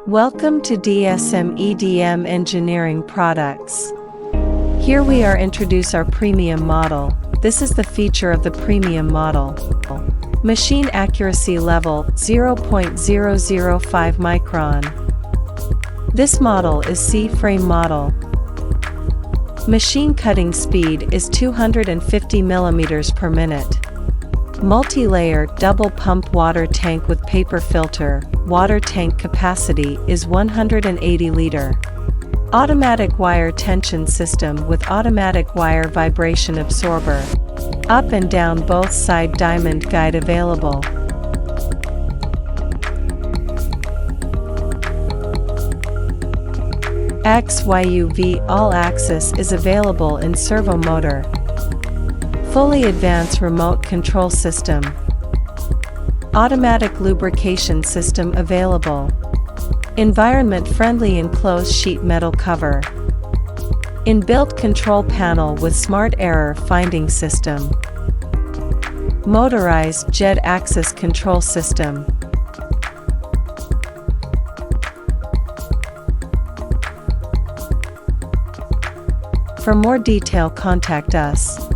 Welcome to DSM EDM Engineering Products. Here we are introduce our premium model. This is the feature of the premium model. Machine accuracy level 0.005 micron. This model is C-frame model. Machine cutting speed is 250 mm per minute. Multi-layer double pump water tank with paper filter. Water tank capacity is 180 liter. Automatic wire tension system with automatic wire vibration absorber. Up and down both side diamond guide available. XYUV all axis is available in servo motor. Fully advanced remote control system. Automatic lubrication system available. Environment-friendly enclosed sheet metal cover. Inbuilt control panel with smart error finding system. Motorized jet axis control system. For more detail, contact us.